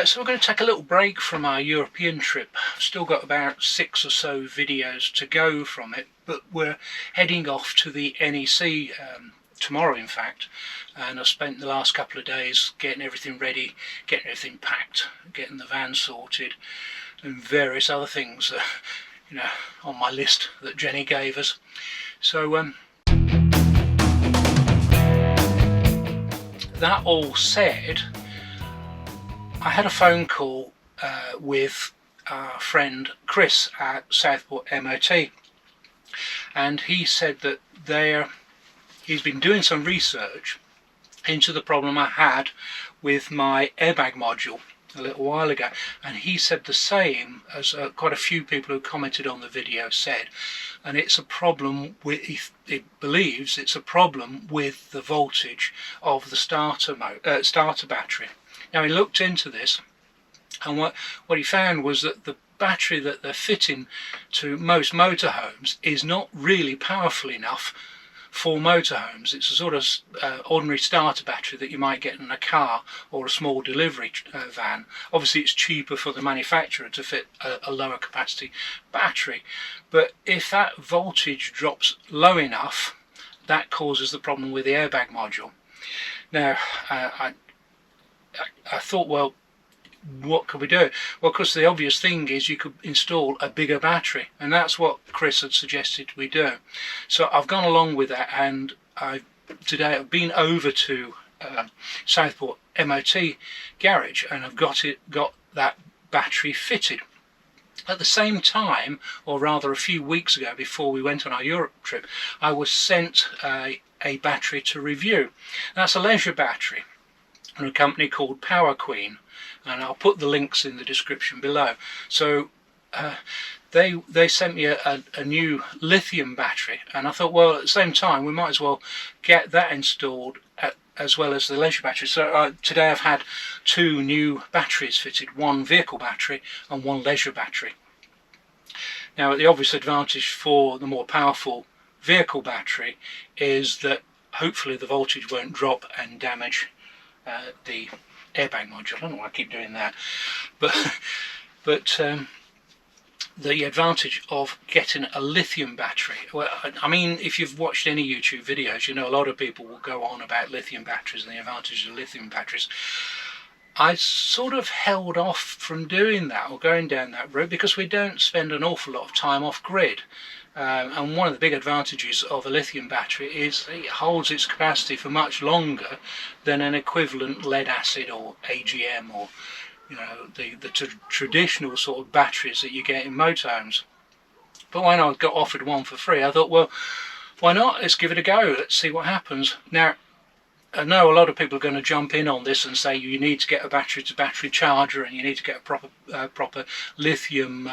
So we're going to take a little break from our European trip. I've still got about 6 or so videos to go from it, but we're heading off to the NEC tomorrow in fact, and I've spent the last couple of days getting everything ready, getting everything packed, getting the van sorted and various other things that, you know, on my list that Jenny gave us. So that all said, I had a phone call with our friend Chris at Southport MOT, and he said that he's been doing some research into the problem I had with my airbag module a little while ago, and he said the same as quite a few people who commented on the video said, and it's a problem with, he believes it's a problem with the voltage of the starter battery. Now he looked into this, and what he found was that the battery that they're fitting to most motorhomes is not really powerful enough for motorhomes. It's a sort of ordinary starter battery that you might get in a car or a small delivery van. Obviously it's cheaper for the manufacturer to fit a lower capacity battery, but if that voltage drops low enough, that causes the problem with the airbag module. Now I thought, well, what could we do? Well, of course the obvious thing is you could install a bigger battery, and that's what Chris had suggested we do. So I've gone along with that, and today I've been over to Southport MOT garage, and I've got that battery fitted. At the same time, or rather a few weeks ago before we went on our Europe trip, I was sent a battery to review. That's a leisure battery from a company called Power Queen, and I'll put the links in the description below. So they sent me a new lithium battery, and I thought, well, at the same time we might as well get that installed as well as the leisure battery. So today I've had 2 new batteries fitted, one vehicle battery and one leisure battery. Now the obvious advantage for the more powerful vehicle battery is that hopefully the voltage won't drop and damage the airbag module. I don't know why I keep doing that, but the advantage of getting a lithium battery, well, I mean, if you've watched any YouTube videos, you know a lot of people will go on about lithium batteries and the advantages of lithium batteries. I sort of held off from doing that or going down that route because we don't spend an awful lot of time off grid. And one of the big advantages of a lithium battery is it holds its capacity for much longer than an equivalent lead acid or AGM, or you know, the traditional sort of batteries that you get in motorhomes. But when I got offered one for free, I thought, well, why not? Let's give it a go. Let's see what happens. Now, I know a lot of people are going to jump in on this and say you need to get a battery-to-battery charger and you need to get a proper lithium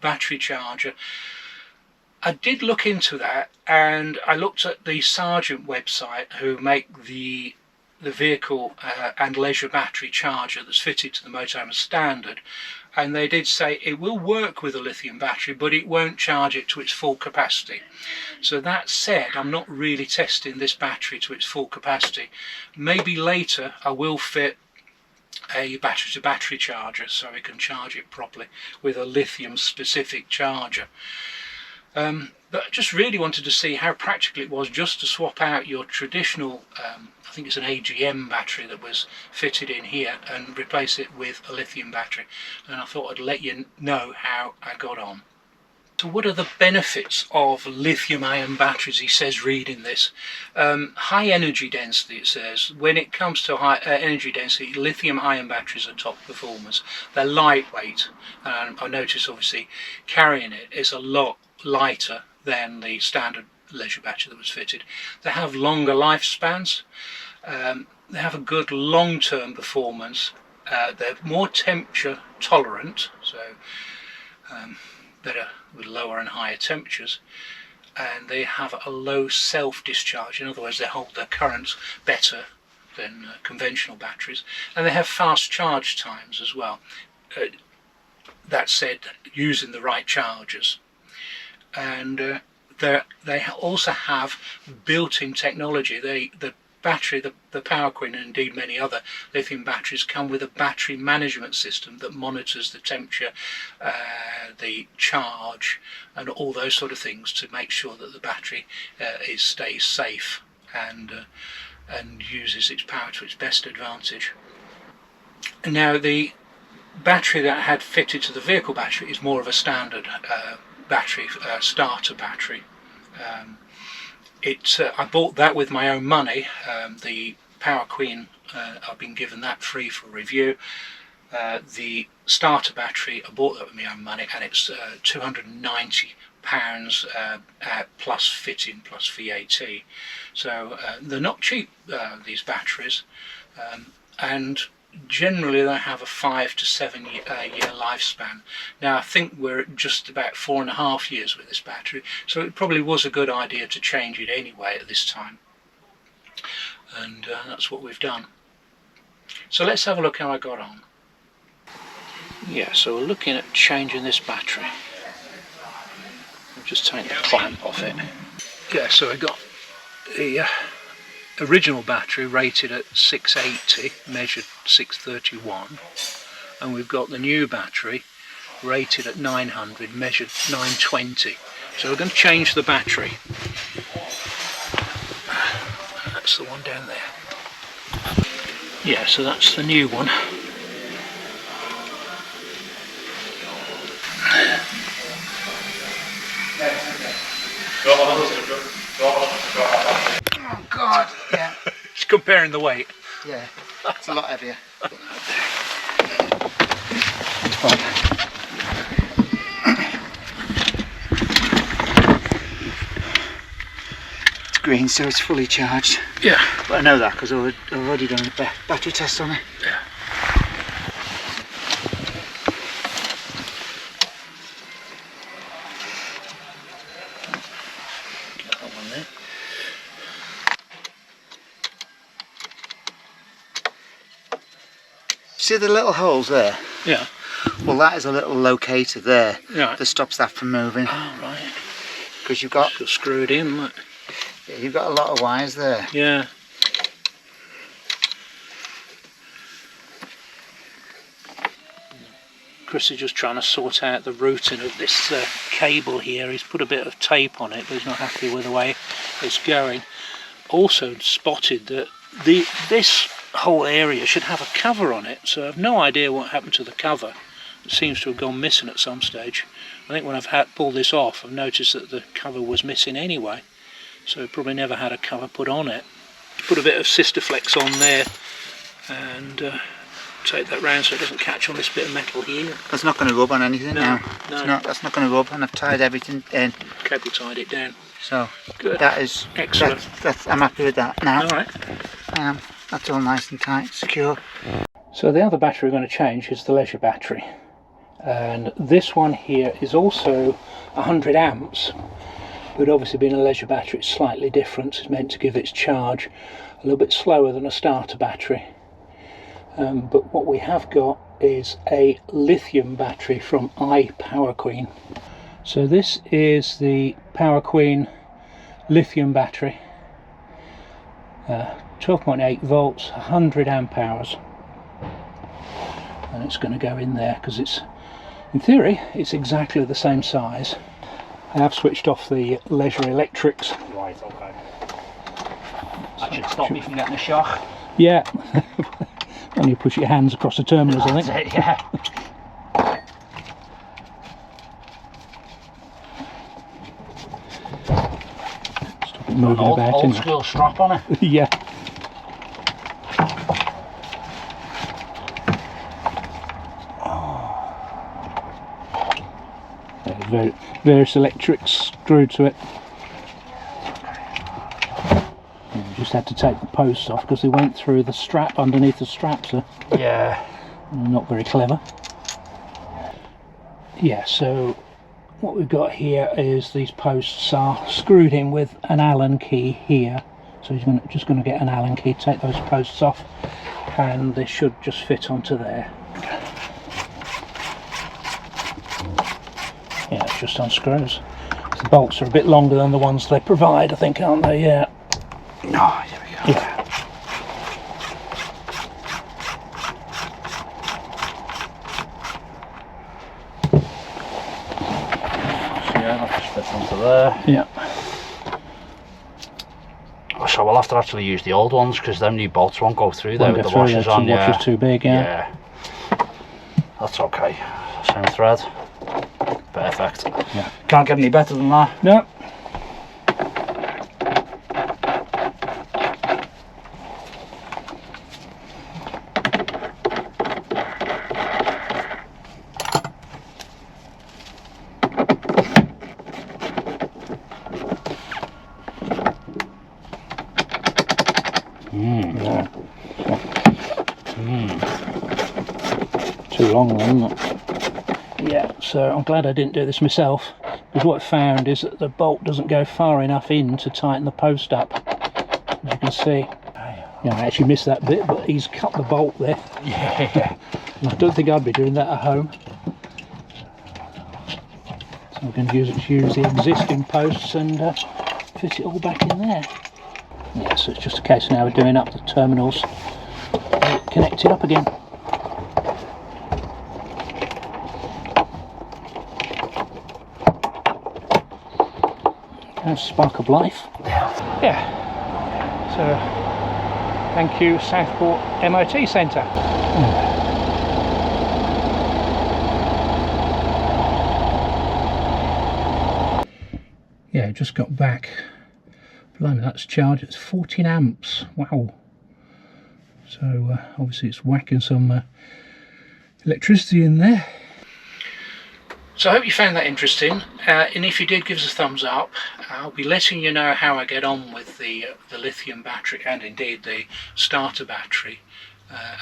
battery charger. I did look into that, and I looked at the Sargent website, who make the vehicle and leisure battery charger that's fitted to the motorhome as standard, and they did say it will work with a lithium battery, but it won't charge it to its full capacity. So that said, I'm not really testing this battery to its full capacity. Maybe later I will fit a battery-to-battery charger so we can charge it properly with a lithium specific charger. But I just really wanted to see how practical it was just to swap out your traditional, I think it's an AGM battery that was fitted in here, and replace it with a lithium battery. And I thought I'd let you know how I got on. So what are the benefits of lithium-ion batteries, he says reading this? High energy density, it says. When it comes to high energy density, lithium-ion batteries are top performers. They're lightweight, and I notice obviously carrying it is a lot lighter than the standard leisure battery that was fitted. They have longer lifespans, they have a good long-term performance, they're more temperature tolerant, so better with lower and higher temperatures, and they have a low self-discharge. In other words, they hold their current better than conventional batteries, and they have fast charge times as well. That said, using the right chargers. And they also have built-in technology. The battery, the Power Queen, and indeed many other lithium batteries, come with a battery management system that monitors the temperature, the charge, and all those sort of things to make sure that the battery stays safe and uses its power to its best advantage. Now, the battery that I had fitted to the vehicle battery is more of a standard battery, starter battery. I bought that with my own money. The Power Queen, I've been given that free for review. The starter battery, I bought that with my own money, and it's £290 plus fitting plus VAT. So they're not cheap, these batteries, and generally they have a 5 to 7 year lifespan. Now I think we're at just about 4.5 years with this battery, so it probably was a good idea to change it anyway at this time, and that's what we've done. So let's have a look how I got on. Yeah, so we're looking at changing this battery. I'll just take the clamp off it. Yeah, so I got the original battery rated at 680, measured 631, and we've got the new battery rated at 900, measured 920. So we're going to change the battery. That's the one down there. Yeah, so that's the new one. Oh God, yeah. Just comparing the weight. Yeah, it's a lot heavier. It's green, so it's fully charged. Yeah. But I know that because I've already done a battery test on it. Yeah. See the little holes there? Yeah. Well, that is a little locator there, Right. that stops that from moving. Oh, right. Because you've got Just screwed in, look. yeah, you've got a lot of wires there. Yeah. Chris is just trying to sort out the routing of this cable here. He's put a bit of tape on it, but he's not happy with the way it's going. Also spotted that this whole area should have a cover on it, so I've no idea what happened to the cover. It seems to have gone missing at some stage. I think when I've pulled this off, I've noticed that the cover was missing anyway, so it probably never had a cover put on it. Put a bit of Sisterflex on there and take that round so it doesn't catch on this bit of metal here. That's not going to rub on anything now. No. That's not going to rub, and I've tied everything in. Cable tied it down. So Good. that is Excellent. I'm happy with that now. Alright. That's all nice and tight, secure. So the other battery we're going to change is the leisure battery, and this one here is also 100 amps, but obviously being a leisure battery it's slightly different. It's meant to give its charge a little bit slower than a starter battery, but what we have got is a lithium battery from Power Queen. So this is the Power Queen lithium battery, 12.8 volts, 100 amp hours, and it's going to go in there because it's, in theory, it's exactly the same size. I have switched off the leisure electrics. Right, okay. That should stop me from getting a shock. Yeah, when you push your hands across the terminals, I think. That's it, yeah. Stop it moving about. Old school strap on it. Yeah. Various electrics screwed to it. And we just had to take the posts off because they went through the strap underneath the strap, so Yeah. not very clever. Yeah, so what we've got here is these posts are screwed in with an Allen key here, so he's just going to get an Allen key, take those posts off, and they should just fit onto there. Yeah, it's just unscrews. The bolts are a bit longer than the ones they provide, I think, aren't they? Yeah. Oh, here we go. Yeah. fits onto there. Yeah. So we'll have to actually use the old ones because them new bolts won't go through there with the washers on. The washer's too big, yeah. That's okay. Same thread. Perfect. Yeah. Can't get any better than that. No. Too long then, isn't it? Yeah, so I'm glad I didn't do this myself, because what I found is that the bolt doesn't go far enough in to tighten the post up, as you can see. Yeah, I actually missed that bit, but he's cut the bolt there. Yeah. And I don't think I'd be doing that at home. So we're going to use the existing posts and fit it all back in there. Yeah, so it's just a case now of doing up the terminals, connect it up again. Spark of life. Yeah. So thank you, Southport MOT Centre. Yeah, just got back. Blimey, that's charged. It's 14 amps. Wow. So obviously it's whacking some electricity in there. So I hope you found that interesting, and if you did, give us a thumbs up. I'll be letting you know how I get on with the lithium battery and indeed the starter battery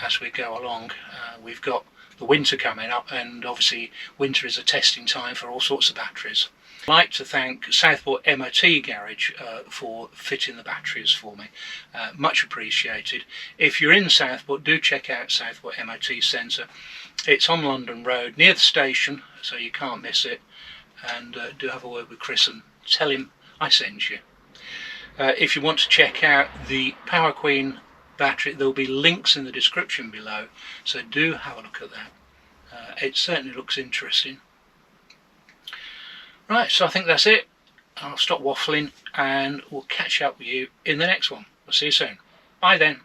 as we go along. We've got the winter coming up, and obviously winter is a testing time for all sorts of batteries. I'd like to thank Southport MOT Garage for fitting the batteries for me. Much appreciated. If you're in Southport, do check out Southport MOT Centre. It's on London Road, near the station, so you can't miss it. And do have a word with Chris and tell him I sent you. If you want to check out the Power Queen battery, there'll be links in the description below, so do have a look at that. It certainly looks interesting. Right, so I think that's it. I'll stop waffling and we'll catch up with you in the next one. I'll see you soon. Bye then.